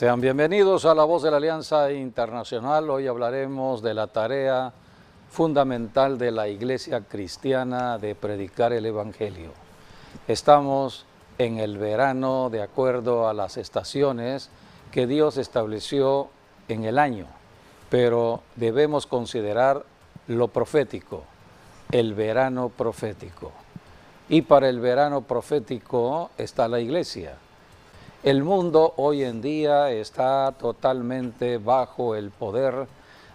Sean bienvenidos a La Voz de la Alianza Internacional. Hoy hablaremos de la tarea fundamental de la Iglesia cristiana de predicar el Evangelio. Estamos en el verano de acuerdo a las estaciones que Dios estableció en el año, pero debemos considerar lo profético, el verano profético. Y para el verano profético está la Iglesia. El mundo hoy en día está totalmente bajo el poder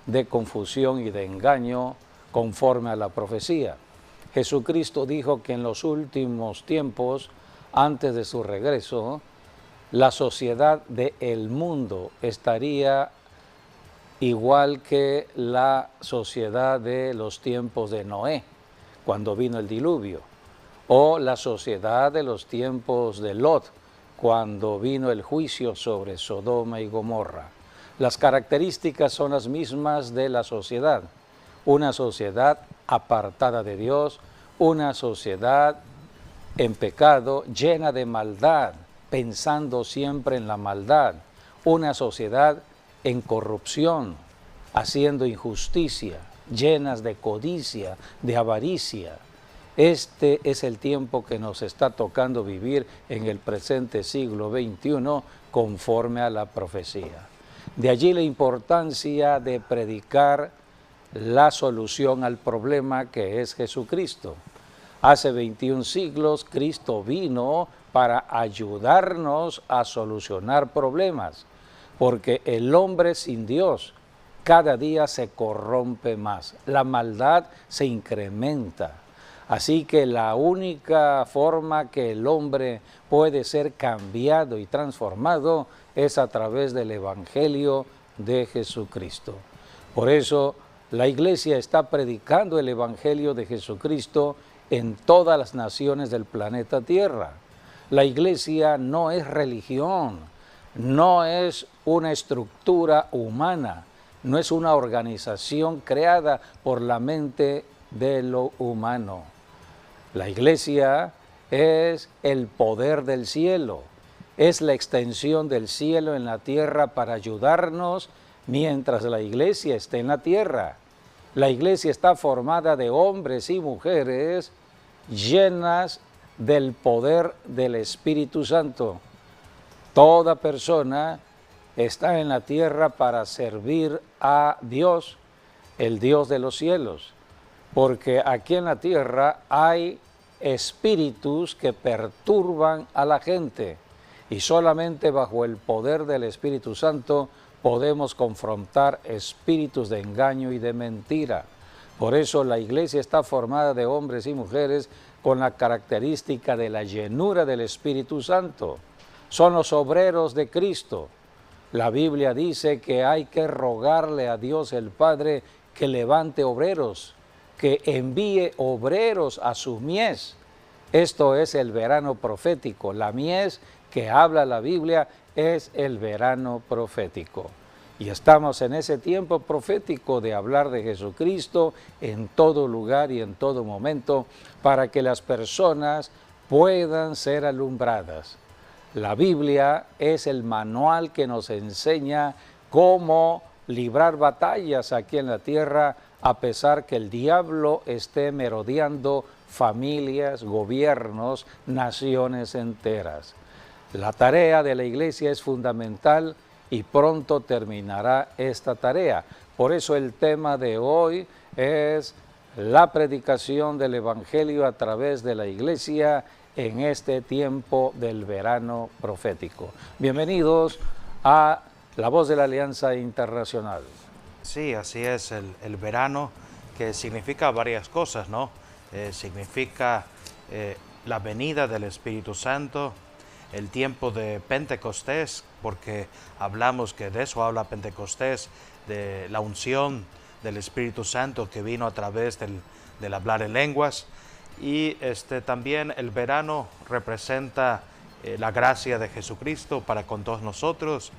de confusión y de engaño conforme a la profecía. Jesucristo dijo que en los últimos tiempos, antes de su regreso, la sociedad del mundo estaría igual que la sociedad de los tiempos de Noé, cuando vino el diluvio, o la sociedad de los tiempos de Lot, cuando vino el juicio sobre Sodoma y Gomorra. Las características son las mismas de la sociedad. Una sociedad apartada de Dios, una sociedad en pecado, llena de maldad, pensando siempre en la maldad. Una sociedad en corrupción, haciendo injusticia, llenas de codicia, de avaricia. Este es el tiempo que nos está tocando vivir en el presente siglo XXI conforme a la profecía. De allí la importancia de predicar la solución al problema que es Jesucristo. Hace 21 siglos Cristo vino para ayudarnos a solucionar problemas, porque el hombre sin Dios cada día se corrompe más, la maldad se incrementa. Así que la única forma que el hombre puede ser cambiado y transformado es a través del Evangelio de Jesucristo. Por eso la Iglesia está predicando el Evangelio de Jesucristo en todas las naciones del planeta Tierra. La Iglesia no es religión, no es una estructura humana, no es una organización creada por la mente de lo humano. La Iglesia es el poder del cielo, es la extensión del cielo en la tierra para ayudarnos mientras la Iglesia esté en la tierra. La Iglesia está formada de hombres y mujeres llenas del poder del Espíritu Santo. Toda persona está en la tierra para servir a Dios, el Dios de los cielos, porque aquí en la tierra hay espíritus que perturban a la gente y solamente bajo el poder del Espíritu Santo podemos confrontar espíritus de engaño y de mentira. Por eso la Iglesia está formada de hombres y mujeres con la característica de la llenura del Espíritu Santo. Son los obreros de Cristo. La Biblia dice que hay que rogarle a Dios el Padre que levante obreros, que envíe obreros a su mies. Esto es el verano profético. La mies que habla la Biblia es el verano profético. Y estamos en ese tiempo profético de hablar de Jesucristo en todo lugar y en todo momento para que las personas puedan ser alumbradas. La Biblia es el manual que nos enseña cómo librar batallas aquí en la tierra a pesar que el diablo esté merodeando familias, gobiernos, naciones enteras. La tarea de la Iglesia es fundamental y pronto terminará esta tarea. Por eso el tema de hoy es la predicación del Evangelio a través de la Iglesia en este tiempo del verano profético. Bienvenidos a La Voz de la Alianza Internacional. Sí, así es, el verano, que significa varias cosas, ¿no? Significa la venida del Espíritu Santo, el tiempo de Pentecostés, porque hablamos que de eso habla Pentecostés, de la unción del Espíritu Santo que vino a través del hablar en lenguas. Y también el verano representa la gracia de Jesucristo para con todos nosotros,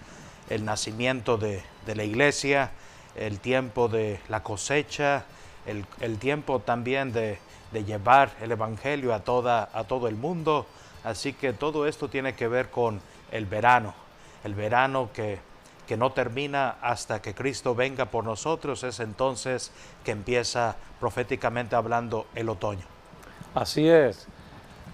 el nacimiento de la Iglesia, el tiempo de la cosecha, el tiempo también de llevar el Evangelio a todo el mundo. Así que todo esto tiene que ver con el verano. el verano que no termina hasta que Cristo venga por nosotros, es entonces que empieza proféticamente hablando el otoño. Así es.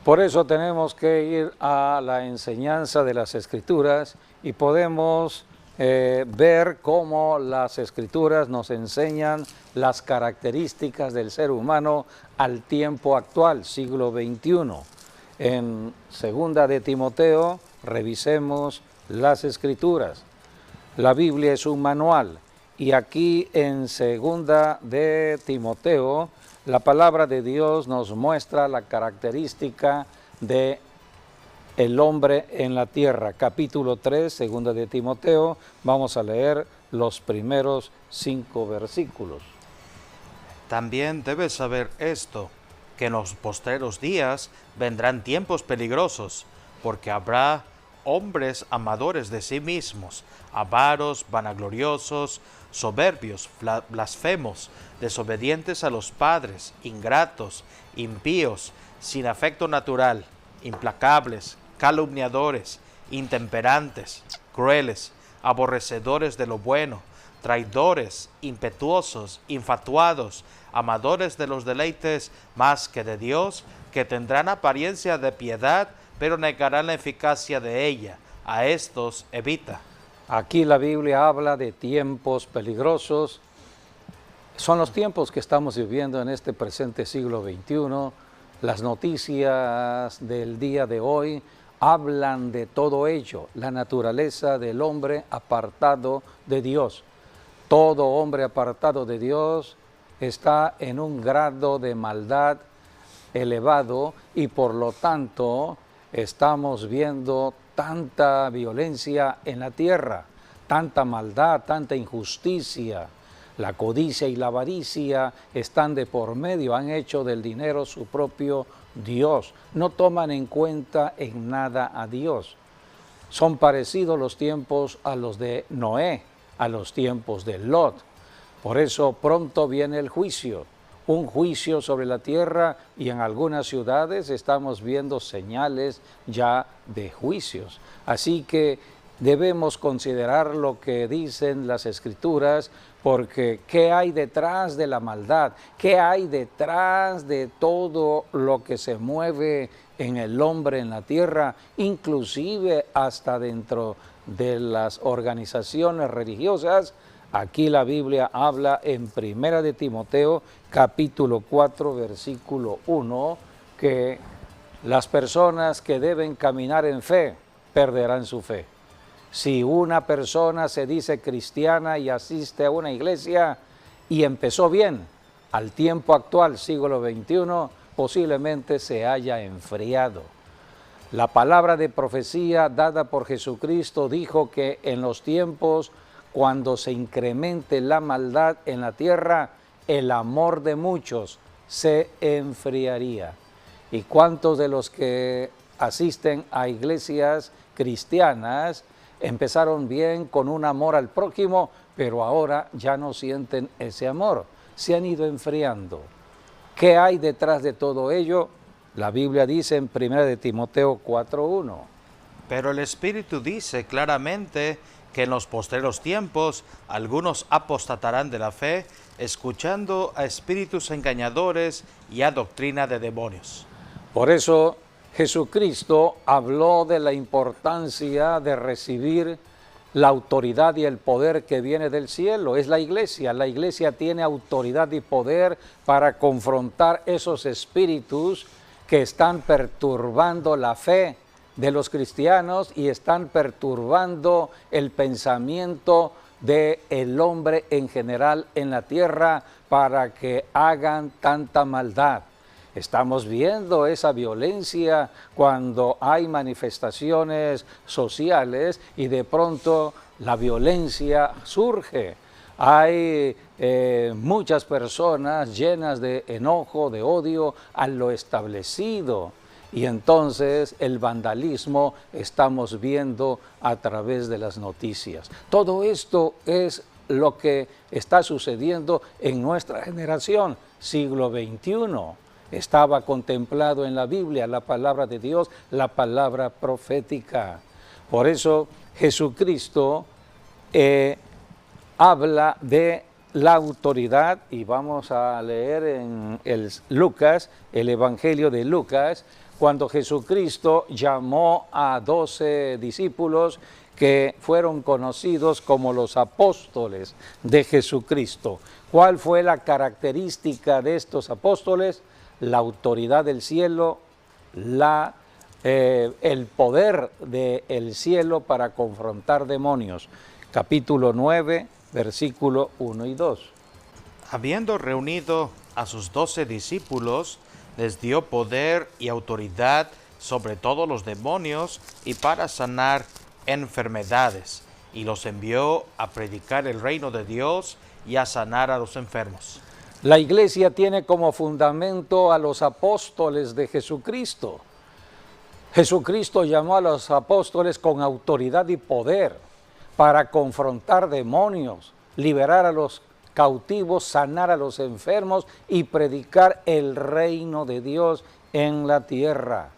Por eso tenemos que ir a la enseñanza de las Escrituras y podemos ver cómo las Escrituras nos enseñan las características del ser humano al tiempo actual, siglo XXI. En 2 de Timoteo, revisemos las Escrituras. La Biblia es un manual y aquí en 2 de Timoteo, la palabra de Dios nos muestra la característica de el hombre en la tierra. Capítulo 3, 2 de Timoteo, vamos a leer los primeros 5 versículos. También debes saber esto, que en los postreros días vendrán tiempos peligrosos, porque habrá hombres amadores de sí mismos, avaros, vanagloriosos, soberbios, blasfemos, desobedientes a los padres, ingratos, impíos, sin afecto natural, implacables, calumniadores, intemperantes, crueles, aborrecedores de lo bueno, traidores, impetuosos, infatuados, amadores de los deleites más que de Dios, que tendrán apariencia de piedad, pero negarán la eficacia de ella. A estos evita. Aquí la Biblia habla de tiempos peligrosos. Son los tiempos que estamos viviendo en este presente siglo XXI. Las noticias del día de hoy hablan de todo ello, la naturaleza del hombre apartado de Dios. Todo hombre apartado de Dios está en un grado de maldad elevado y por lo tanto estamos viendo tanta violencia en la tierra, tanta maldad, tanta injusticia. La codicia y la avaricia están de por medio, han hecho del dinero su propio Dios. No toman en cuenta en nada a Dios. Son parecidos los tiempos a los de Noé, a los tiempos de Lot. Por eso pronto viene el juicio, un juicio sobre la tierra y en algunas ciudades estamos viendo señales ya de juicios. Así que debemos considerar lo que dicen las Escrituras, porque ¿qué hay detrás de la maldad? ¿Qué hay detrás de todo lo que se mueve en el hombre en la tierra, inclusive hasta dentro de las organizaciones religiosas? Aquí la Biblia habla en 1 de Timoteo, capítulo 4, versículo 1, que las personas que deben caminar en fe perderán su fe. Si una persona se dice cristiana y asiste a una iglesia y empezó bien, al tiempo actual, siglo XXI, posiblemente se haya enfriado. La palabra de profecía dada por Jesucristo dijo que en los tiempos cuando se incremente la maldad en la tierra, el amor de muchos se enfriaría. ¿Y cuántos de los que asisten a iglesias cristianas empezaron bien con un amor al prójimo, pero ahora ya no sienten ese amor? Se han ido enfriando. ¿Qué hay detrás de todo ello? La Biblia dice en 1 de Timoteo 4:1. Pero el Espíritu dice claramente que en los postreros tiempos algunos apostatarán de la fe, escuchando a espíritus engañadores y a doctrina de demonios. Por eso Jesucristo habló de la importancia de recibir la autoridad y el poder que viene del cielo. Es la iglesia. La iglesia tiene autoridad y poder para confrontar esos espíritus que están perturbando la fe de los cristianos y están perturbando el pensamiento del hombre en general en la tierra para que hagan tanta maldad. Estamos viendo esa violencia cuando hay manifestaciones sociales y de pronto la violencia surge. Hay muchas personas llenas de enojo, de odio a lo establecido. Y entonces el vandalismo estamos viendo a través de las noticias. Todo esto es lo que está sucediendo en nuestra generación, siglo XXI. Estaba contemplado en la Biblia, la palabra de Dios, la palabra profética. Por eso Jesucristo habla de la autoridad, y vamos a leer en el Evangelio de Lucas, cuando Jesucristo llamó a 12 discípulos que fueron conocidos como los apóstoles de Jesucristo. ¿Cuál fue la característica de estos apóstoles? La autoridad del cielo, el poder del cielo para confrontar demonios. Capítulo 9, versículo 1 y 2. Habiendo reunido a sus 12 discípulos, les dio poder y autoridad sobre todos los demonios y para sanar enfermedades, y los envió a predicar el reino de Dios y a sanar a los enfermos. La iglesia tiene como fundamento a los apóstoles de Jesucristo. Jesucristo llamó a los apóstoles con autoridad y poder para confrontar demonios, liberar a los cautivos, sanar a los enfermos y predicar el reino de Dios en la tierra.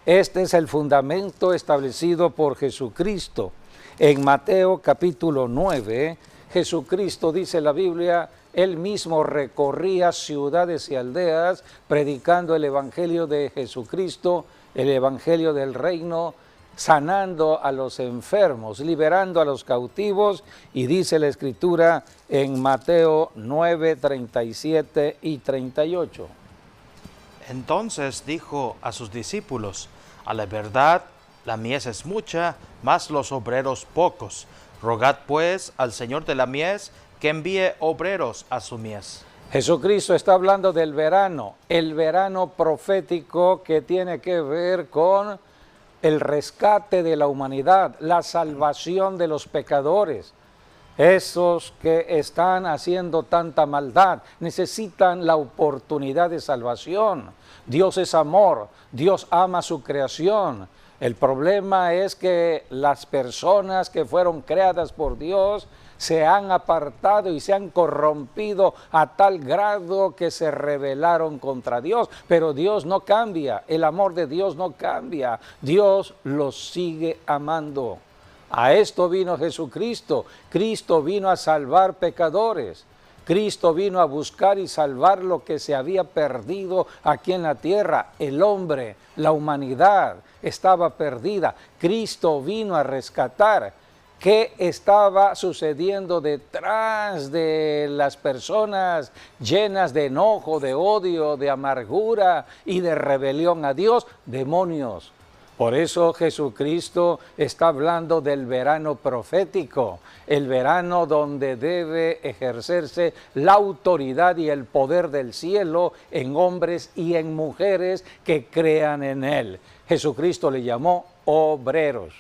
Este es el fundamento establecido por Jesucristo. En Mateo capítulo 9, Jesucristo, dice la Biblia, él mismo recorría ciudades y aldeas predicando el evangelio de Jesucristo, el evangelio del reino, sanando a los enfermos, liberando a los cautivos, y dice la Escritura en Mateo 9, 37 y 38. Entonces dijo a sus discípulos: a la verdad, la mies es mucha, mas los obreros pocos. Rogad pues al Señor de la mies que envíe obreros a su mies. Jesucristo está hablando del verano, el verano profético que tiene que ver con el rescate de la humanidad, la salvación de los pecadores. Esos que están haciendo tanta maldad necesitan la oportunidad de salvación. Dios es amor, Dios ama su creación. El problema es que las personas que fueron creadas por Dios se han apartado y se han corrompido a tal grado que se rebelaron contra Dios. Pero Dios no cambia, el amor de Dios no cambia, Dios los sigue amando. A esto vino Jesucristo. Cristo vino a salvar pecadores. Cristo vino a buscar y salvar lo que se había perdido aquí en la tierra. El hombre, la humanidad estaba perdida. Cristo vino a rescatar. ¿Qué estaba sucediendo detrás de las personas llenas de enojo, de odio, de amargura y de rebelión a Dios? Demonios. Por eso Jesucristo está hablando del verano profético, el verano donde debe ejercerse la autoridad y el poder del cielo en hombres y en mujeres que crean en Él. Jesucristo le llamó obreros,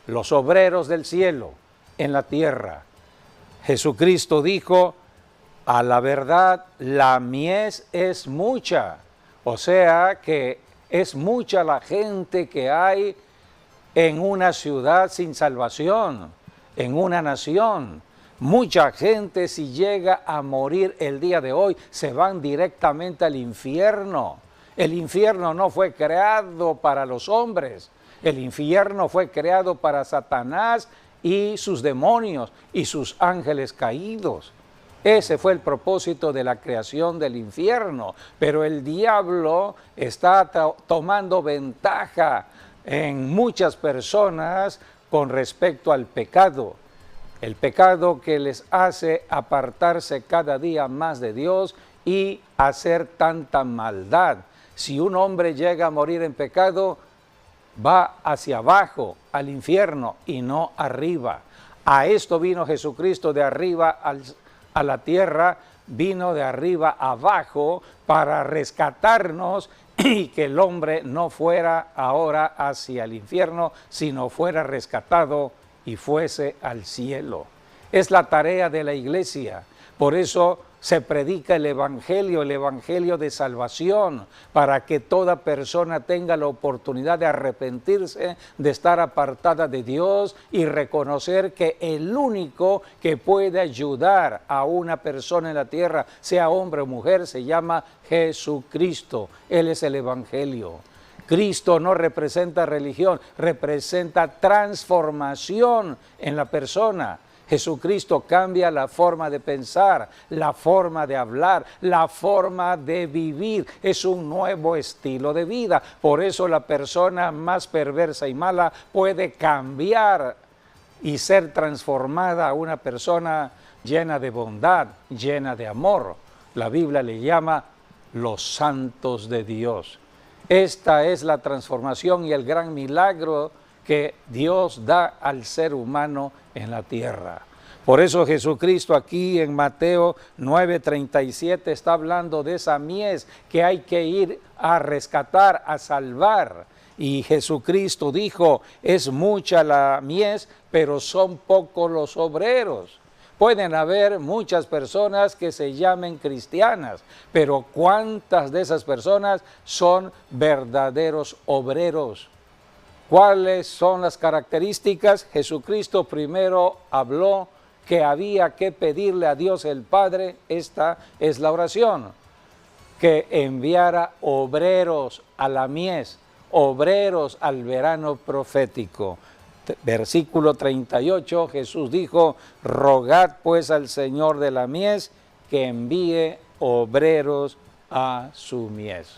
los obreros del cielo en la tierra. Jesucristo dijo: a la verdad, la mies es mucha, o sea que es mucha la gente que hay en una ciudad sin salvación, en una nación. Mucha gente, si llega a morir el día de hoy, se van directamente al infierno. El infierno no fue creado para los hombres. El infierno fue creado para Satanás y sus demonios y sus ángeles caídos. Ese fue el propósito de la creación del infierno, pero el diablo está tomando ventaja en muchas personas con respecto al pecado. El pecado que les hace apartarse cada día más de Dios y hacer tanta maldad. Si un hombre llega a morir en pecado, va hacia abajo, al infierno, y no arriba. A esto vino Jesucristo, de arriba a la tierra, vino de arriba abajo para rescatarnos y que el hombre no fuera ahora hacia el infierno, sino fuera rescatado y fuese al cielo. Es la tarea de la iglesia. Por eso se predica el evangelio de salvación, para que toda persona tenga la oportunidad de arrepentirse, de estar apartada de Dios y reconocer que el único que puede ayudar a una persona en la tierra, sea hombre o mujer, se llama Jesucristo. Él es el evangelio. Cristo no representa religión, representa transformación en la persona. Jesucristo cambia la forma de pensar, la forma de hablar, la forma de vivir. Es un nuevo estilo de vida. Por eso la persona más perversa y mala puede cambiar y ser transformada a una persona llena de bondad, llena de amor. La Biblia le llama los santos de Dios. Esta es la transformación y el gran milagro que Dios da al ser humano en la tierra. Por eso Jesucristo aquí en Mateo 9:37 está hablando de esa mies que hay que ir a rescatar, a salvar. Y Jesucristo dijo, es mucha la mies, pero son pocos los obreros. Pueden haber muchas personas que se llamen cristianas, pero ¿cuántas de esas personas son verdaderos obreros? ¿Cuáles son las características? Jesucristo primero habló que había que pedirle a Dios el Padre, esta es la oración, que enviara obreros a la mies, obreros al verano profético. Versículo 38, Jesús dijo, rogad pues al Señor de la mies que envíe obreros a su mies.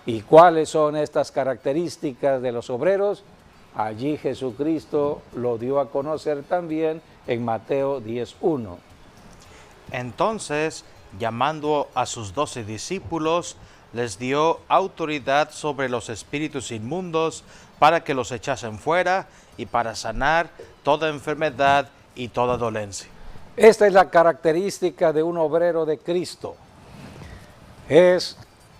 ¿Y cuáles son estas características de los obreros? Allí Jesucristo lo dio a conocer también en Mateo 10:1. Entonces, llamando a sus 12 discípulos, les dio autoridad sobre los espíritus inmundos para que los echasen fuera y para sanar toda enfermedad y toda dolencia. Esta es la característica de un obrero de Cristo. Es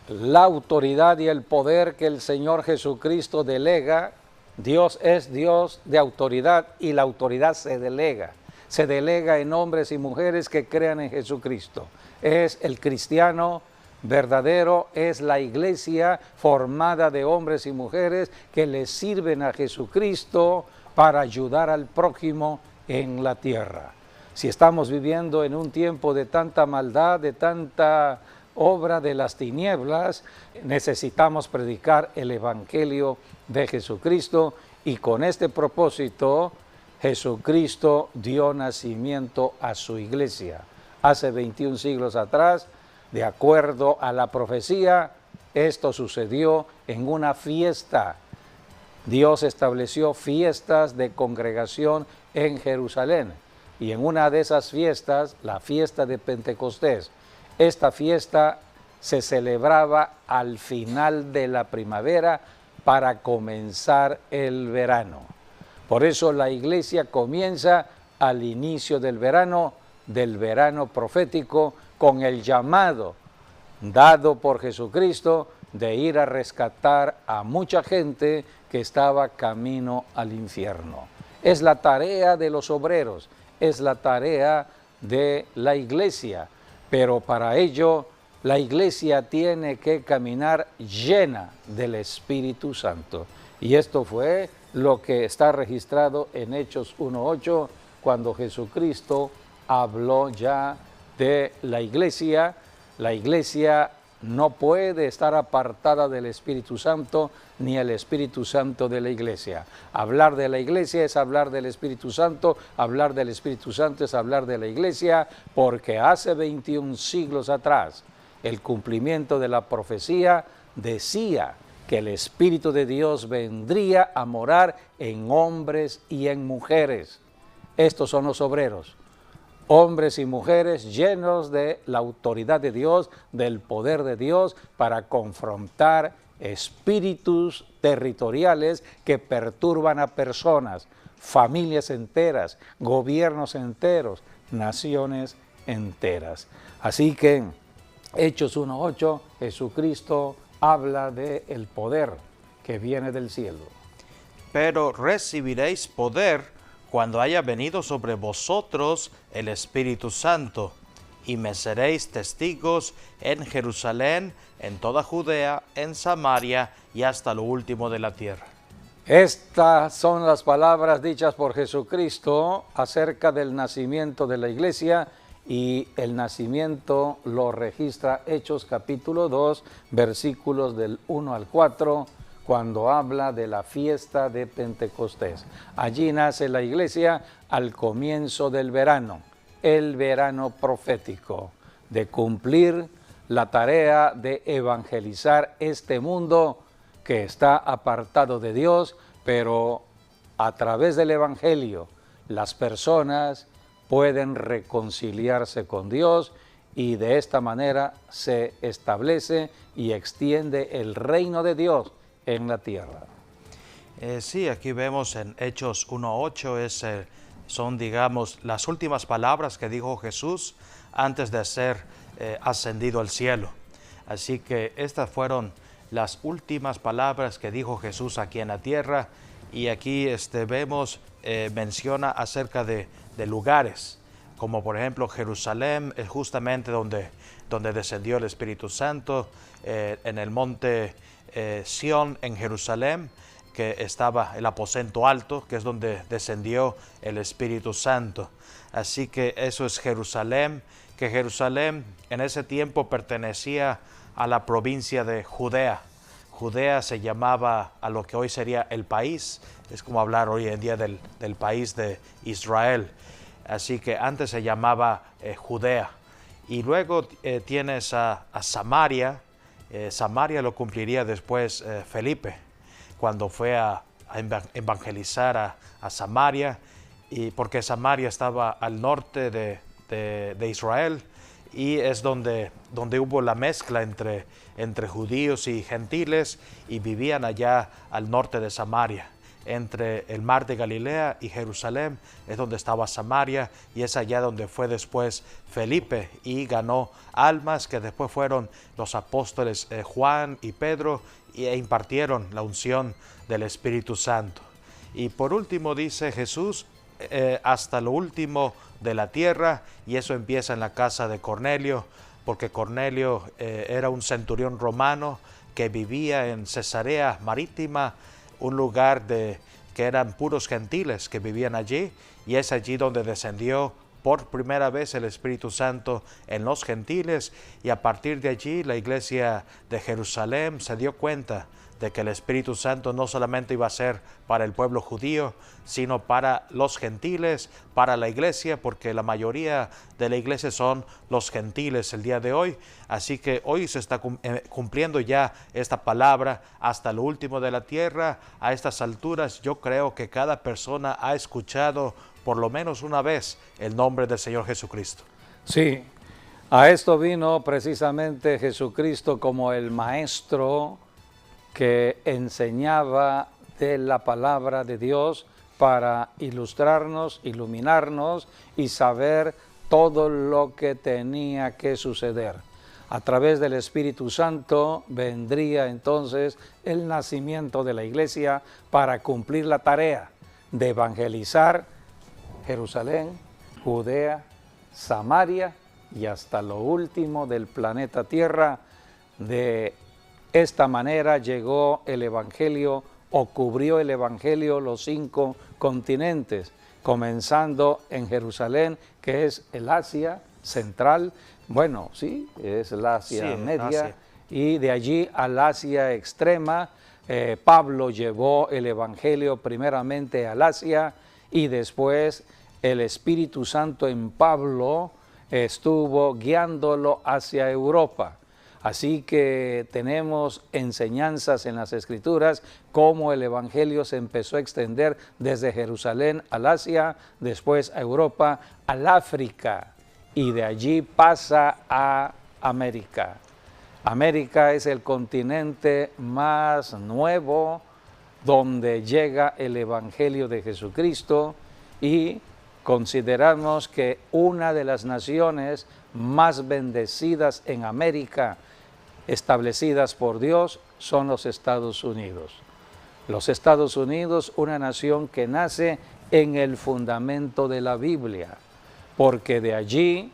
la autoridad y el poder que el Señor Jesucristo delega. Dios es Dios de autoridad y la autoridad se delega. Se delega en hombres y mujeres que crean en Jesucristo. Es el cristiano verdadero, es la iglesia formada de hombres y mujeres que le sirven a Jesucristo para ayudar al prójimo en la tierra. Si estamos viviendo en un tiempo de tanta maldad, de tanta obra de las tinieblas, necesitamos predicar el Evangelio de Jesucristo y con este propósito Jesucristo dio nacimiento a su iglesia. Hace 21 siglos atrás, de acuerdo a la profecía, esto sucedió en una fiesta. Dios estableció fiestas de congregación en Jerusalén y en una de esas fiestas, la fiesta de Pentecostés, esta fiesta se celebraba al final de la primavera para comenzar el verano. Por eso la iglesia comienza al inicio del verano profético, con el llamado dado por Jesucristo de ir a rescatar a mucha gente que estaba camino al infierno. Es la tarea de los obreros, es la tarea de la iglesia, pero para ello la iglesia tiene que caminar llena del Espíritu Santo. Y esto fue lo que está registrado en Hechos 1:8, cuando Jesucristo habló ya de la iglesia. La iglesia no puede estar apartada del Espíritu Santo, ni el Espíritu Santo de la iglesia. Hablar de la iglesia es hablar del Espíritu Santo, hablar del Espíritu Santo es hablar de la iglesia, porque hace 21 siglos atrás, el cumplimiento de la profecía decía que el Espíritu de Dios vendría a morar en hombres y en mujeres. Estos son los obreros. Hombres y mujeres llenos de la autoridad de Dios, del poder de Dios, para confrontar espíritus territoriales que perturban a personas, familias enteras, gobiernos enteros, naciones enteras. Así que Hechos 1:8, Jesucristo habla del poder que viene del cielo. Pero recibiréis poder cuando haya venido sobre vosotros el Espíritu Santo, y me seréis testigos en Jerusalén, en toda Judea, en Samaria y hasta lo último de la tierra. Estas son las palabras dichas por Jesucristo acerca del nacimiento de la iglesia, y el nacimiento lo registra Hechos capítulo 2, versículos del 1 al 4, cuando habla de la fiesta de Pentecostés. Allí nace la iglesia al comienzo del verano, el verano profético, de cumplir la tarea de evangelizar este mundo que está apartado de Dios, pero a través del evangelio las personas pueden reconciliarse con Dios y de esta manera se establece y extiende el reino de Dios en la tierra. Sí, aquí vemos en Hechos 1:8, son, digamos, las últimas palabras que dijo Jesús antes de ser ascendido al cielo. Así que estas fueron las últimas palabras que dijo Jesús aquí en la tierra, y aquí vemos, menciona acerca de lugares, como por ejemplo Jerusalén, es justamente donde descendió el Espíritu Santo, en el monte Sión en Jerusalén, que estaba el aposento alto, que es donde descendió el Espíritu Santo. Así que eso es Jerusalén, que Jerusalén en ese tiempo pertenecía a la provincia de Judea. Judea se llamaba a lo que hoy sería el país, es como hablar hoy en día del país de Israel. Así que antes se llamaba Judea. Y luego tienes a Samaria. Samaria lo cumpliría después Felipe, cuando fue a evangelizar a Samaria, y porque Samaria estaba al norte de Israel, y es donde hubo la mezcla entre judíos y gentiles, y vivían allá al norte de Samaria. Entre el mar de Galilea y Jerusalén es donde estaba Samaria, y es allá donde fue después Felipe y ganó almas que después fueron los apóstoles Juan y Pedro, e impartieron la unción del Espíritu Santo. Y por último dice Jesús, hasta lo último de la tierra, y eso empieza en la casa de Cornelio, porque Cornelio era un centurión romano que vivía en Cesarea Marítima, un lugar que eran puros gentiles que vivían allí, y es allí donde descendió por primera vez el Espíritu Santo en los gentiles, y a partir de allí la iglesia de Jerusalén se dio cuenta de que el Espíritu Santo no solamente iba a ser para el pueblo judío, sino para los gentiles, para la iglesia, porque la mayoría de la iglesia son los gentiles el día de hoy. Así que hoy se está cumpliendo ya esta palabra hasta lo último de la tierra. A estas alturas yo creo que cada persona ha escuchado por lo menos una vez el nombre del Señor Jesucristo. Sí, a esto vino precisamente Jesucristo como el maestro que enseñaba de la palabra de Dios para ilustrarnos, iluminarnos y saber todo lo que tenía que suceder. A través del Espíritu Santo vendría entonces el nacimiento de la iglesia para cumplir la tarea de evangelizar Jerusalén, Judea, Samaria y hasta lo último del planeta Tierra. De esta manera llegó el Evangelio o cubrió el Evangelio los 5 continentes, comenzando en Jerusalén, que es el Asia central, bueno, sí, es el Asia media, Asia. Y de allí al Asia extrema. Pablo llevó el Evangelio primeramente al Asia, y después el Espíritu Santo en Pablo estuvo guiándolo hacia Europa. Así que tenemos enseñanzas en las Escrituras cómo el Evangelio se empezó a extender desde Jerusalén al Asia, después a Europa, al África, y de allí pasa a América. América es el continente más nuevo donde llega el Evangelio de Jesucristo, y consideramos que una de las naciones más bendecidas en América, establecidas por Dios, son los Estados Unidos. Los Estados Unidos, una nación que nace en el fundamento de la Biblia, porque de allí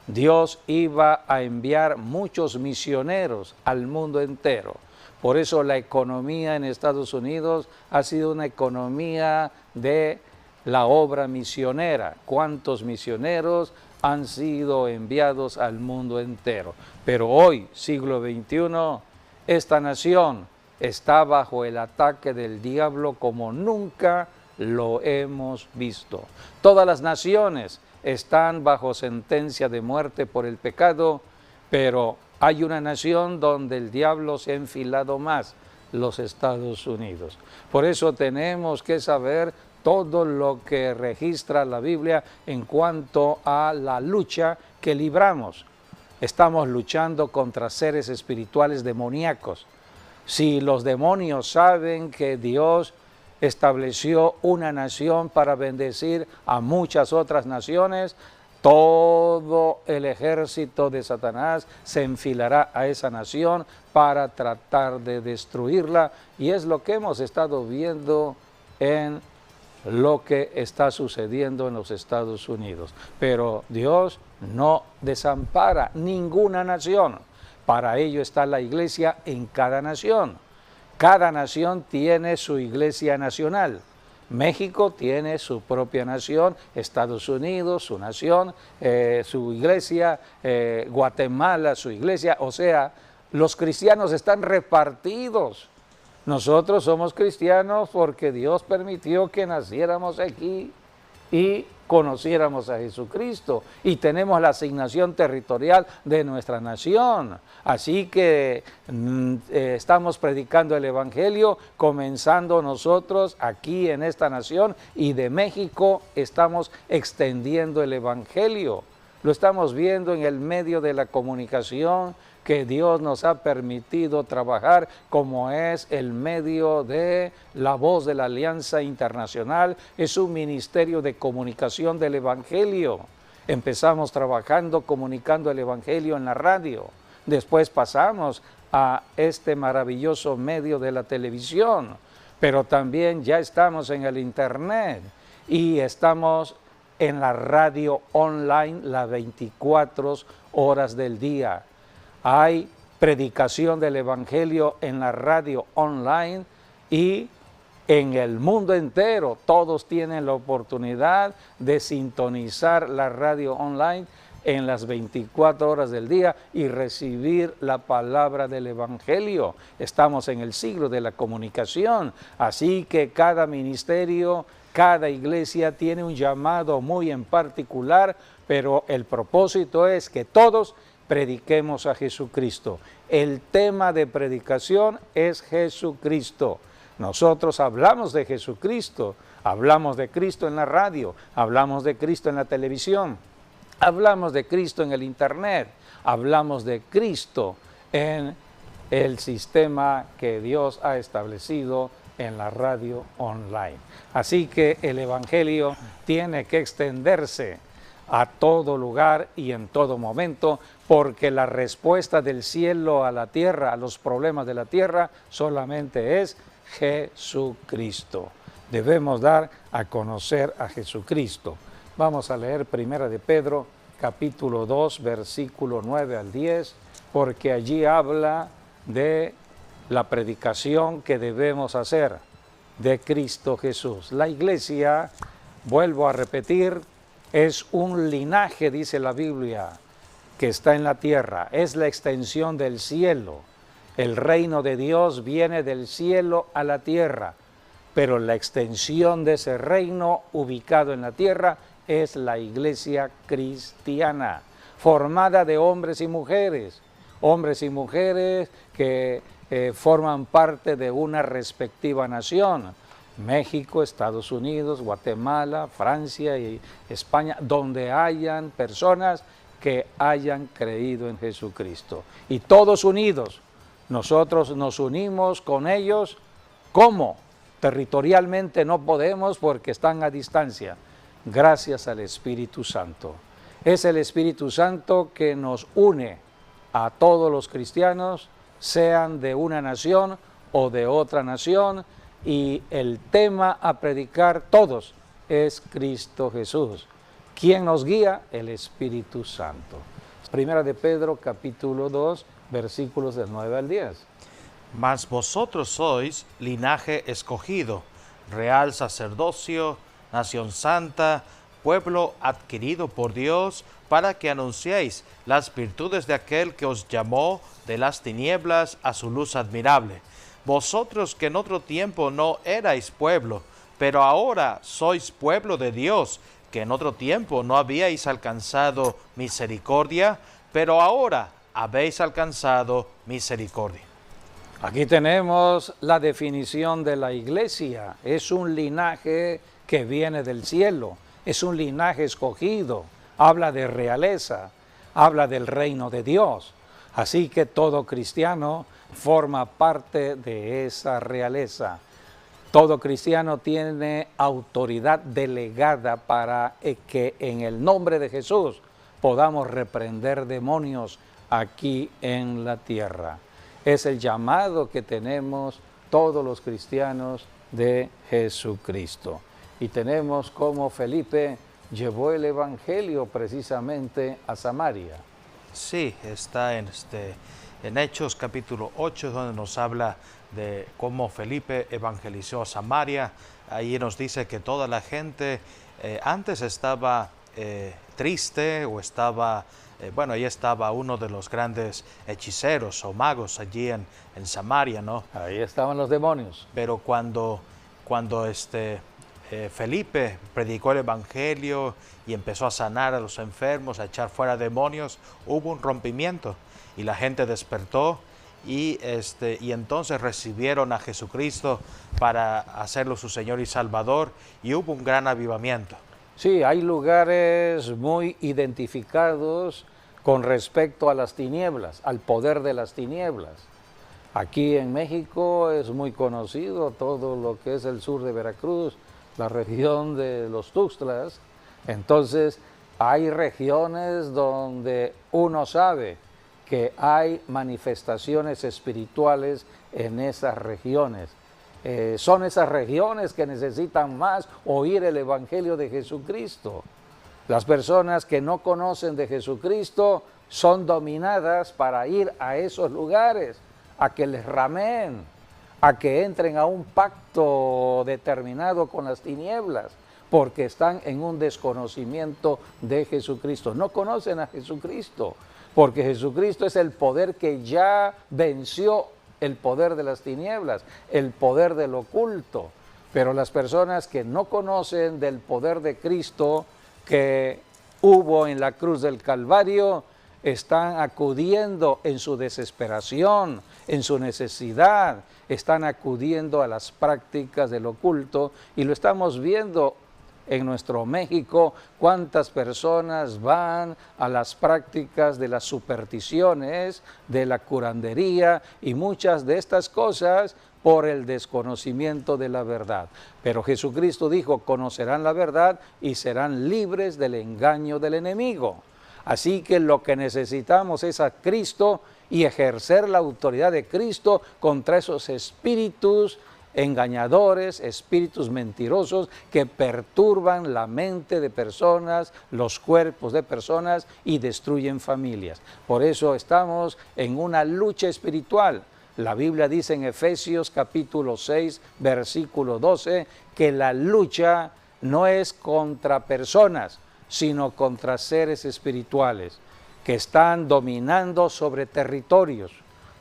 Dios iba a enviar muchos misioneros al mundo entero. Por eso la economía en Estados Unidos ha sido una economía de la obra misionera. ¿Cuántos misioneros han sido enviados al mundo entero? Pero hoy, siglo XXI, esta nación está bajo el ataque del diablo como nunca lo hemos visto. Todas las naciones están bajo sentencia de muerte por el pecado, pero hay una nación donde el diablo se ha enfilado más, los Estados Unidos. Por eso tenemos que saber todo lo que registra la Biblia en cuanto a la lucha que libramos. Estamos luchando contra seres espirituales demoníacos. Si los demonios saben que Dios estableció una nación para bendecir a muchas otras naciones, todo el ejército de Satanás se enfilará a esa nación para tratar de destruirla, y es lo que hemos estado viendo en lo que está sucediendo en los Estados Unidos. Pero Dios no desampara ninguna nación. Para ello está la iglesia en cada nación. Cada nación tiene su iglesia nacional. México tiene su propia nación, Estados Unidos, su nación, su iglesia, Guatemala, su iglesia. O sea, los cristianos están repartidos. Nosotros somos cristianos porque Dios permitió que naciéramos aquí y conociéramos a Jesucristo, y tenemos la asignación territorial de nuestra nación. Así que estamos predicando el Evangelio, comenzando nosotros aquí en esta nación, y de México estamos extendiendo el Evangelio. Lo estamos viendo en el medio de la comunicación que Dios nos ha permitido trabajar, como es el medio de La Voz de la Alianza Internacional. Es un ministerio de comunicación del Evangelio. Empezamos trabajando, comunicando el Evangelio en la radio. Después pasamos a este maravilloso medio de la televisión. Pero también ya estamos en el Internet y estamos en la radio online las 24 horas del día. Hay predicación del Evangelio en la radio online, y en el mundo entero todos tienen la oportunidad de sintonizar la radio online en las 24 horas del día y recibir la palabra del Evangelio. Estamos en el siglo de la comunicación, así que cada ministerio, cada iglesia tiene un llamado muy en particular, pero el propósito es que todos prediquemos a Jesucristo. El tema de predicación es Jesucristo. Nosotros hablamos de Jesucristo, hablamos de Cristo en la radio, hablamos de Cristo en la televisión, hablamos de Cristo en el Internet, hablamos de Cristo en el sistema que Dios ha establecido en la radio online. Así que el Evangelio tiene que extenderse a todo lugar y en todo momento, porque la respuesta del cielo a la tierra, a los problemas de la tierra, solamente es Jesucristo. Debemos dar a conocer a Jesucristo. Vamos a leer 1 de Pedro, capítulo 2, versículo 9 al 10, porque allí habla de la predicación que debemos hacer de Cristo Jesús. La iglesia, vuelvo a repetir, es un linaje, dice la Biblia, que está en la tierra, es la extensión del cielo. El reino de Dios viene del cielo a la tierra, pero la extensión de ese reino ubicado en la tierra es la iglesia cristiana, formada de hombres y mujeres que forman parte de una respectiva nación. México, Estados Unidos, Guatemala, Francia y España, donde hayan personas que hayan creído en Jesucristo. Y todos unidos, nosotros nos unimos con ellos. ¿Cómo? Territorialmente no podemos porque están a distancia, gracias al Espíritu Santo. Es el Espíritu Santo que nos une a todos los cristianos, sean de una nación o de otra nación, y el tema a predicar todos es Cristo Jesús. ¿Quién nos guía? El Espíritu Santo. Primera de Pedro, capítulo 2, versículos del 9 al 10. Mas vosotros sois linaje escogido, real sacerdocio, nación santa, pueblo adquirido por Dios, para que anunciéis las virtudes de aquel que os llamó de las tinieblas a su luz admirable. vosotros que en otro tiempo no erais pueblo, pero ahora sois pueblo de Dios, que en otro tiempo no habíais alcanzado misericordia, pero ahora habéis alcanzado misericordia. Aquí tenemos la definición de la iglesia. Es un linaje que viene del cielo, es un linaje escogido, habla de realeza, habla del reino de Dios. Así que todo cristiano forma parte de esa realeza. Todo cristiano tiene autoridad delegada para que en el nombre de Jesús podamos reprender demonios aquí en la tierra. Es el llamado que tenemos todos los cristianos de Jesucristo. Y tenemos como Felipe llevó el evangelio precisamente a Samaria. Sí, está en Hechos capítulo 8, donde nos habla de cómo Felipe evangelizó a Samaria. Ahí nos dice que toda la gente antes estaba triste o estaba, ahí estaba uno de los grandes hechiceros o magos allí en Samaria, ¿no? Ahí estaban los demonios. Pero cuando Felipe predicó el evangelio y empezó a sanar a los enfermos, a echar fuera demonios, hubo un rompimiento y la gente despertó y entonces recibieron a Jesucristo para hacerlo su Señor y Salvador, y hubo un gran avivamiento. Sí, hay lugares muy identificados con respecto a las tinieblas, al poder de las tinieblas. Aquí en México es muy conocido todo lo que es el sur de Veracruz, la región de los Tuxtlas. Entonces hay regiones donde uno sabe que hay manifestaciones espirituales en esas regiones. Son esas regiones que necesitan más oír el Evangelio de Jesucristo. Las personas que no conocen de Jesucristo son dominadas para ir a esos lugares, a que les rameen, a que entren a un pacto determinado con las tinieblas, porque están en un desconocimiento de Jesucristo. No conocen a Jesucristo, porque Jesucristo es el poder que ya venció el poder de las tinieblas, el poder del oculto. Pero las personas que no conocen del poder de Cristo que hubo en la cruz del Calvario, están acudiendo en su desesperación, en su necesidad, están acudiendo a las prácticas del oculto, y lo estamos viendo en nuestro México, cuántas personas van a las prácticas de las supersticiones, de la curandería y muchas de estas cosas por el desconocimiento de la verdad. Pero Jesucristo dijo, conocerán la verdad y serán libres del engaño del enemigo. Así que lo que necesitamos es a Cristo y ejercer la autoridad de Cristo contra esos espíritus engañadores, espíritus mentirosos que perturban la mente de personas, los cuerpos de personas y destruyen familias. Por eso estamos en una lucha espiritual. La Biblia dice en Efesios capítulo 6, versículo 12, que la lucha no es contra personas, sino contra seres espirituales que están dominando sobre territorios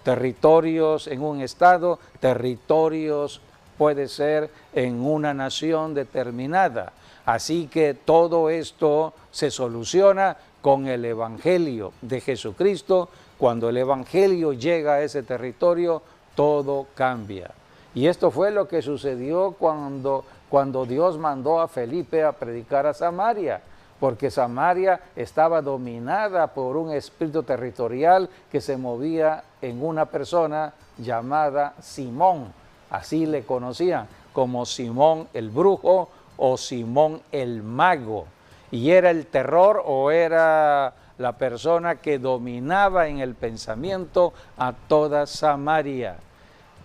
en un estado, territorios puede ser en una nación determinada. Así que todo esto se soluciona con el Evangelio de Jesucristo. Cuando el Evangelio llega a ese territorio, todo cambia. Y esto fue lo que sucedió cuando Dios mandó a Felipe a predicar a Samaria, porque Samaria estaba dominada por un espíritu territorial que se movía en una persona llamada Simón. Así le conocían, como Simón el brujo o Simón el mago. Y era el terror o era la persona que dominaba en el pensamiento a toda Samaria.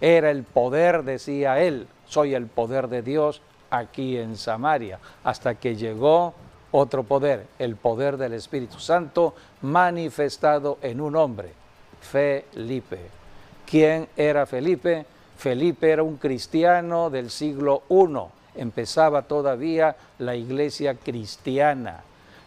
Era el poder, decía él, soy el poder de Dios aquí en Samaria, hasta que llegó otro poder, el poder del Espíritu Santo manifestado en un hombre, Felipe. ¿Quién era Felipe? Felipe era un cristiano del siglo I, empezaba todavía la iglesia cristiana,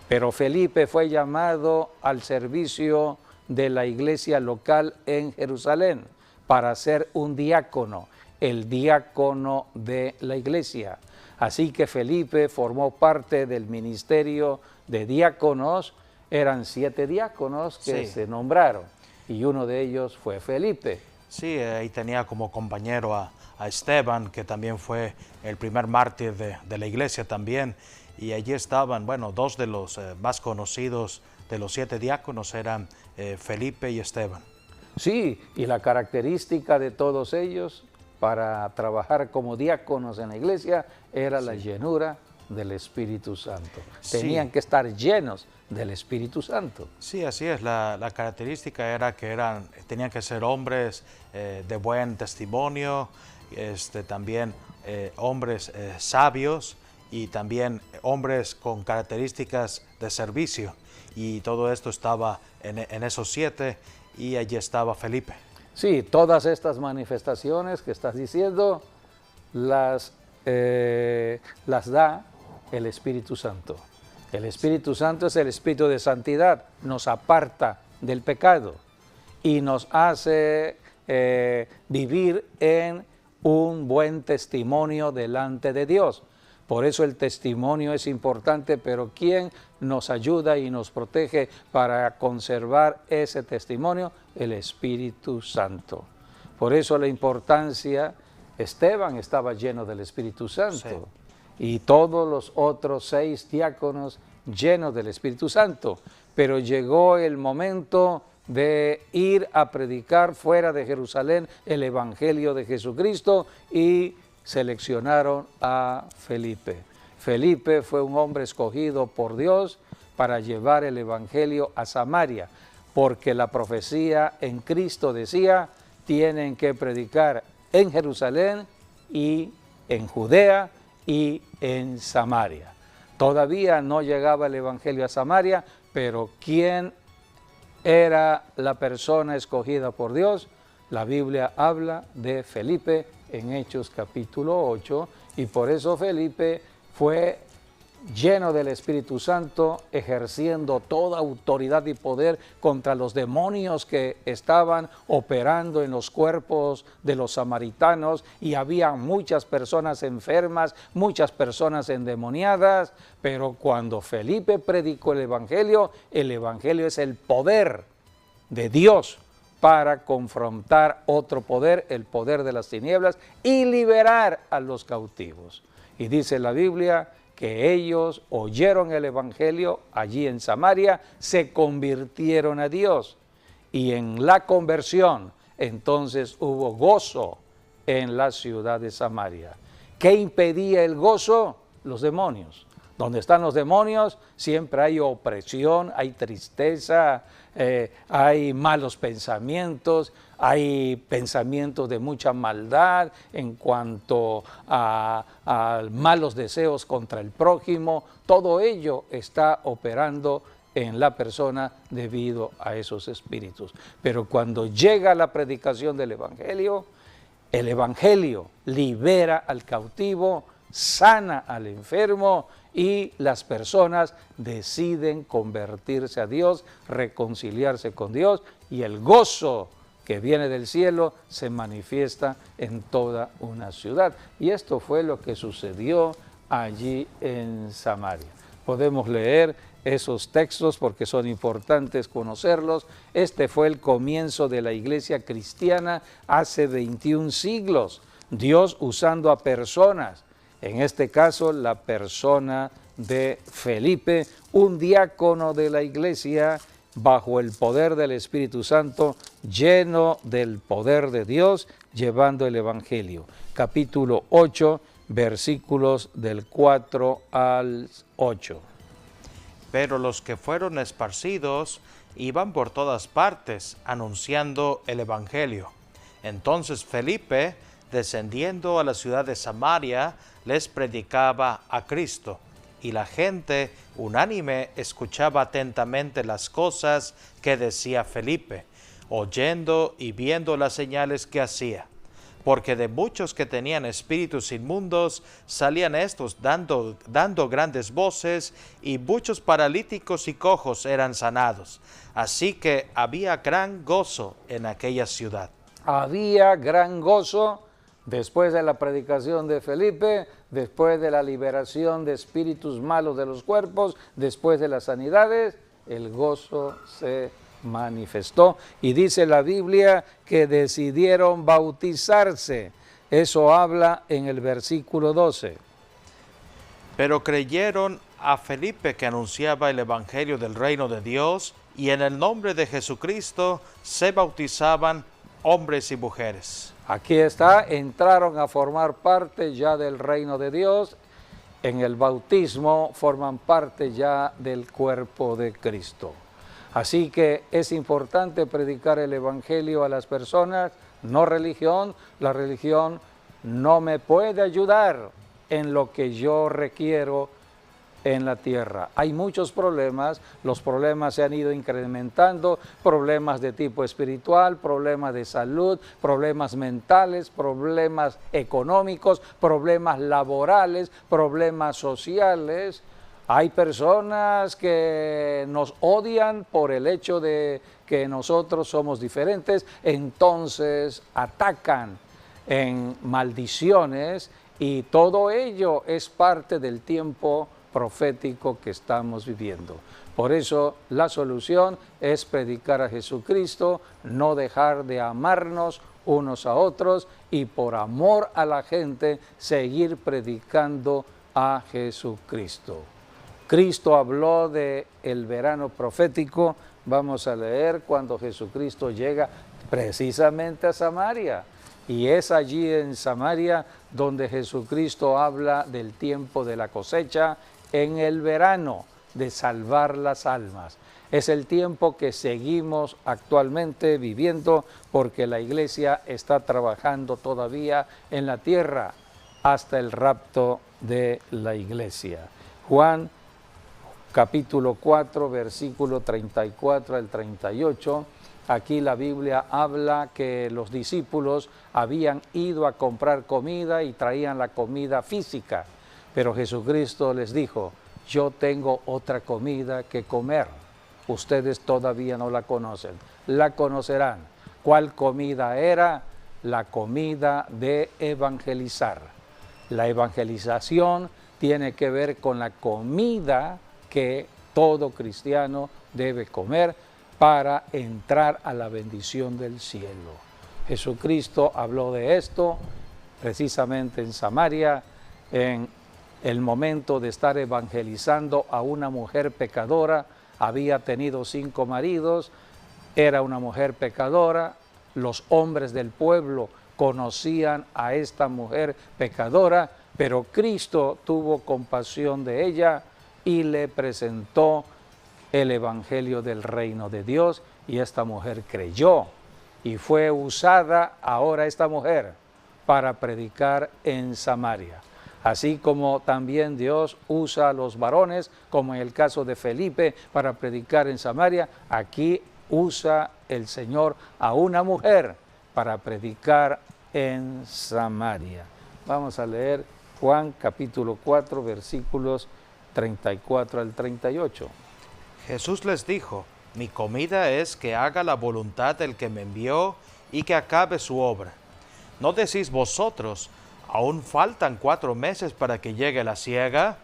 pero Felipe fue llamado al servicio de la iglesia local en Jerusalén, para ser un diácono, el diácono de la iglesia. Así que Felipe formó parte del ministerio de diáconos. Eran 7 diáconos que se nombraron y uno de ellos fue Felipe. Sí, ahí tenía como compañero a Esteban, que también fue el primer mártir de la iglesia también. Y allí estaban, bueno, 2 de los más conocidos de los 7 diáconos eran Felipe y Esteban. Sí, y la característica de todos ellos para trabajar como diáconos en la iglesia era la llenura del Espíritu Santo. Tenían que estar llenos del Espíritu Santo. Sí, así es. La característica era que tenían que ser hombres de buen testimonio, también hombres sabios y también hombres con características de servicio. Y todo esto estaba en esos 7 y allí estaba Felipe. Sí, todas estas manifestaciones que estás diciendo las da el Espíritu Santo. El Espíritu Santo es el Espíritu de santidad, nos aparta del pecado y nos hace vivir en un buen testimonio delante de Dios. Por eso el testimonio es importante, pero ¿quién nos ayuda y nos protege para conservar ese testimonio? El Espíritu Santo. Por eso la importancia, Esteban estaba lleno del Espíritu Santo y todos los otros 6 diáconos llenos del Espíritu Santo. Pero llegó el momento de ir a predicar fuera de Jerusalén el Evangelio de Jesucristo y seleccionaron a Felipe. Felipe fue un hombre escogido por Dios para llevar el Evangelio a Samaria, porque la profecía en Cristo decía, tienen que predicar en Jerusalén y en Judea y en Samaria. Todavía no llegaba el Evangelio a Samaria, pero ¿quién era la persona escogida por Dios? La Biblia habla de Felipe en Hechos capítulo 8, y por eso Felipe fue lleno del Espíritu Santo, ejerciendo toda autoridad y poder contra los demonios que estaban operando en los cuerpos de los samaritanos, y había muchas personas enfermas, muchas personas endemoniadas, pero cuando Felipe predicó el Evangelio es el poder de Dios para confrontar otro poder, el poder de las tinieblas, y liberar a los cautivos. Y dice la Biblia que ellos oyeron el Evangelio allí en Samaria, se convirtieron a Dios, y en la conversión entonces hubo gozo en la ciudad de Samaria. ¿Qué impedía el gozo? Los demonios. Donde están los demonios siempre hay opresión, hay tristeza, hay malos pensamientos, hay pensamientos de mucha maldad en cuanto a malos deseos contra el prójimo. Todo ello está operando en la persona debido a esos espíritus. Pero cuando llega la predicación del Evangelio, el Evangelio libera al cautivo, sana al enfermo, y las personas deciden convertirse a Dios, reconciliarse con Dios, y el gozo que viene del cielo se manifiesta en toda una ciudad. Y esto fue lo que sucedió allí en Samaria. Podemos leer esos textos porque son importantes conocerlos. Este fue el comienzo de la iglesia cristiana hace 21 siglos. Dios usando a personas, en este caso la persona de Felipe, un diácono de la iglesia bajo el poder del Espíritu Santo, lleno del poder de Dios, llevando el Evangelio. Capítulo 8, versículos del 4 al 8. Pero los que fueron esparcidos iban por todas partes anunciando el Evangelio. Entonces Felipe, descendiendo a la ciudad de Samaria, les predicaba a Cristo, y la gente unánime escuchaba atentamente las cosas que decía Felipe, oyendo y viendo las señales que hacía. Porque de muchos que tenían espíritus inmundos salían estos dando grandes voces, y muchos paralíticos y cojos eran sanados. Así que había gran gozo en aquella ciudad. había gran gozo después de la predicación de Felipe, después de la liberación de espíritus malos de los cuerpos, después de las sanidades, el gozo se manifestó. Y dice la Biblia que decidieron bautizarse. Eso habla en el versículo 12. Pero creyeron a Felipe que anunciaba el Evangelio del reino de Dios, y en el nombre de Jesucristo se bautizaban hombres y mujeres. Aquí está, entraron a formar parte ya del reino de Dios. En el bautismo forman parte ya del cuerpo de Cristo. Así que es importante predicar el Evangelio a las personas, no religión. La religión no me puede ayudar en lo que yo requiero en la tierra. Hay muchos problemas, los problemas se han ido incrementando, problemas de tipo espiritual, problemas de salud, problemas mentales, problemas económicos, problemas laborales, problemas sociales. Hay personas que nos odian por el hecho de que nosotros somos diferentes, entonces atacan en maldiciones, y todo ello es parte del tiempo profético que estamos viviendo. Por eso la solución es predicar a Jesucristo, no dejar de amarnos unos a otros y por amor a la gente seguir predicando a Jesucristo. Cristo habló de el verano profético. Vamos a leer cuando Jesucristo llega precisamente a Samaria. Y es allí en Samaria donde Jesucristo habla del tiempo de la cosecha en el verano, de salvar las almas. Es el tiempo que seguimos actualmente viviendo porque la iglesia está trabajando todavía en la tierra hasta el rapto de la iglesia. Juan capítulo 4, versículo 34 al 38. Aquí la Biblia habla que los discípulos habían ido a comprar comida y traían la comida física, pero Jesucristo les dijo: yo tengo otra comida que comer. Ustedes todavía no la conocen, la conocerán. ¿Cuál comida era? La comida de evangelizar. La evangelización tiene que ver con la comida que todo cristiano debe comer para entrar a la bendición del cielo. Jesucristo habló de esto precisamente en Samaria, en el momento de estar evangelizando a una mujer pecadora. Había tenido 5 maridos, era una mujer pecadora. Los hombres del pueblo conocían a esta mujer pecadora, pero Cristo tuvo compasión de ella y le presentó el evangelio del reino de Dios, y esta mujer creyó y fue usada ahora esta mujer para predicar en Samaria. Así como también Dios usa a los varones, como en el caso de Felipe, para predicar en Samaria, aquí usa el Señor a una mujer para predicar en Samaria. Vamos a leer Juan capítulo 4, versículos 34 al 38. Jesús les dijo: mi comida es que haga la voluntad del que me envió y que acabe su obra. ¿No decís vosotros: aún faltan 4 meses para que llegue la siega?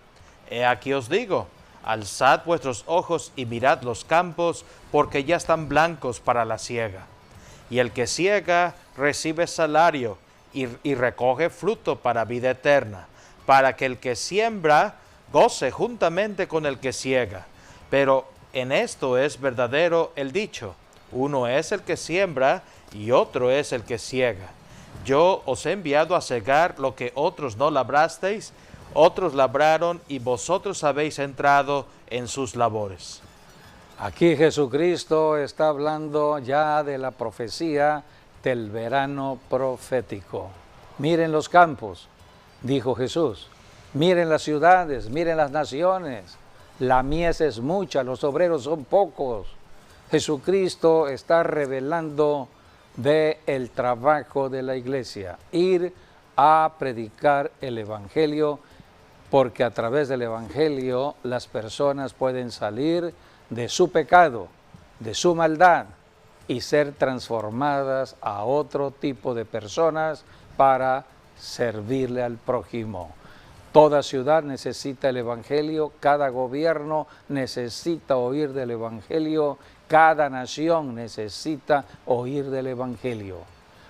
He aquí os digo: alzad vuestros ojos y mirad los campos, porque ya están blancos para la siega. Y el que siega recibe salario y recoge fruto para vida eterna, para que el que siembra goce juntamente con el que siega. Pero en esto es verdadero el dicho: uno es el que siembra y otro es el que siega. Yo os he enviado a segar lo que otros no labrasteis, otros labraron y vosotros habéis entrado en sus labores. Aquí Jesucristo está hablando ya de la profecía del verano profético. Miren los campos, dijo Jesús. Miren las ciudades, miren las naciones. La mies es mucha, los obreros son pocos. Jesucristo está revelando del trabajo de la iglesia, ir a predicar el evangelio, porque a través del evangelio las personas pueden salir de su pecado, de su maldad, y ser transformadas a otro tipo de personas para servirle al prójimo. Toda ciudad necesita el Evangelio, cada gobierno necesita oír del Evangelio, cada nación necesita oír del Evangelio.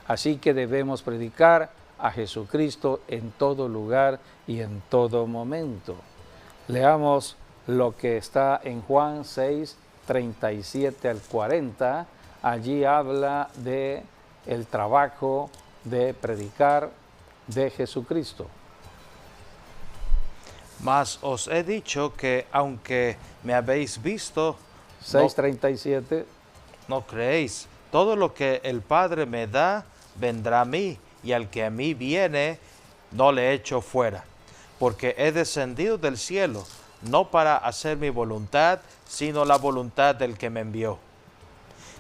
Así que debemos predicar a Jesucristo en todo lugar y en todo momento. Leamos lo que está en Juan 6, 37 al 40. Allí habla de el trabajo de predicar de Jesucristo. Mas os he dicho que aunque me habéis visto, 6:37. no creéis. Todo lo que el Padre me da, vendrá a mí, y al que a mí viene, no le echo fuera. Porque he descendido del cielo, no para hacer mi voluntad, sino la voluntad del que me envió.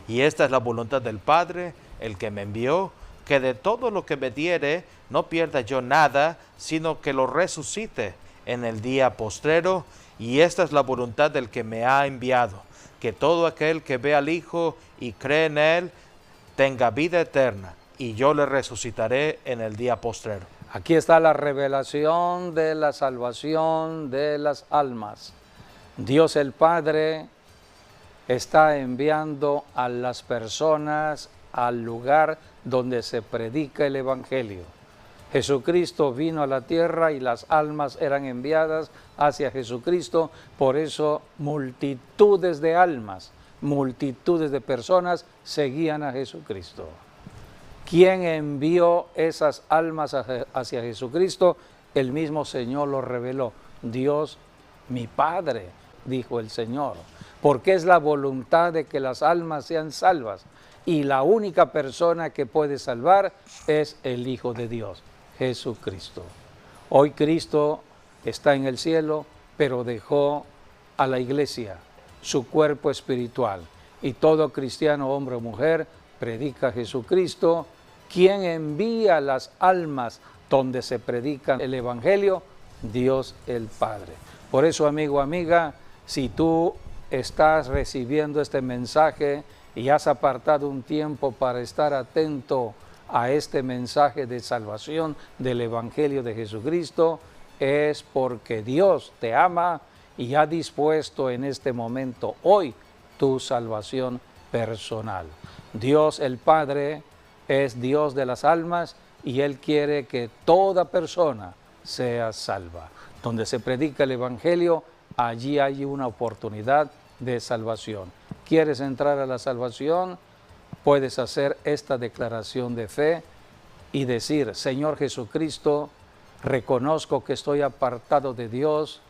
Y esta es la voluntad del Padre, el que me envió, que de todo lo que me diere, no pierda yo nada, sino que lo resucite en el día postrero. Y esta es la voluntad del que me ha enviado, que todo aquel que ve al Hijo y cree en Él, tenga vida eterna, y yo le resucitaré en el día postrero. Aquí está la revelación de la salvación de las almas. Dios el Padre está enviando a las personas al lugar donde se predica el Evangelio. Jesucristo vino a la tierra y las almas eran enviadas hacia Jesucristo, por eso multitudes de almas, multitudes de personas seguían a Jesucristo. ¿Quién envió esas almas hacia Jesucristo? El mismo Señor lo reveló. Dios, mi Padre, dijo el Señor, porque es la voluntad de que las almas sean salvas. Y la única persona que puede salvar es el Hijo de Dios, Jesucristo. Hoy Cristo está en el cielo, pero dejó a la iglesia, su cuerpo espiritual. Y todo cristiano, hombre o mujer, predica a Jesucristo. ¿Quién envía las almas donde se predica el Evangelio? Dios el Padre. Por eso, amigo, amiga, si tú estás recibiendo este mensaje y has apartado un tiempo para estar atento a este mensaje de salvación del Evangelio de Jesucristo, es porque Dios te ama y ha dispuesto en este momento, hoy, tu salvación personal. Dios el Padre es Dios de las almas y Él quiere que toda persona sea salva. Donde se predica el Evangelio, allí hay una oportunidad de salvación. ¿Quieres entrar a la salvación? Puedes hacer esta declaración de fe y decir: Señor Jesucristo, reconozco que estoy apartado de Dios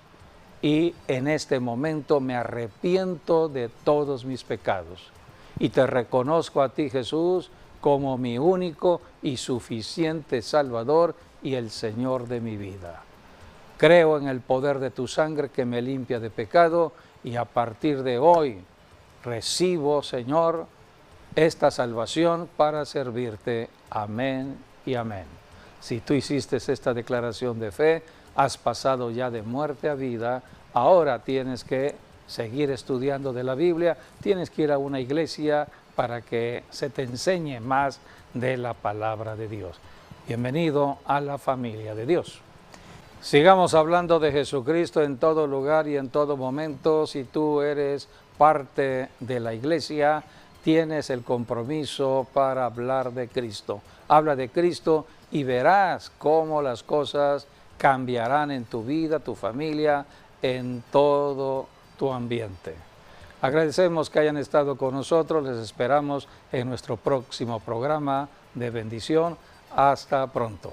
y en este momento me arrepiento de todos mis pecados. Y te reconozco a ti, Jesús, como mi único y suficiente Salvador y el Señor de mi vida. Creo en el poder de tu sangre que me limpia de pecado y a partir de hoy recibo, Señor, esta salvación para servirte. Amén y amén. Si tú hiciste esta declaración de fe, has pasado ya de muerte a vida, ahora tienes que seguir estudiando de la Biblia, tienes que ir a una iglesia para que se te enseñe más de la palabra de Dios. Bienvenido a la familia de Dios. Sigamos hablando de Jesucristo en todo lugar y en todo momento. Si tú eres parte de la iglesia, tienes el compromiso para hablar de Cristo. Habla de Cristo y verás cómo las cosas cambiarán en tu vida, tu familia, en todo tu ambiente. Agradecemos que hayan estado con nosotros, les esperamos en nuestro próximo programa de bendición. Hasta pronto.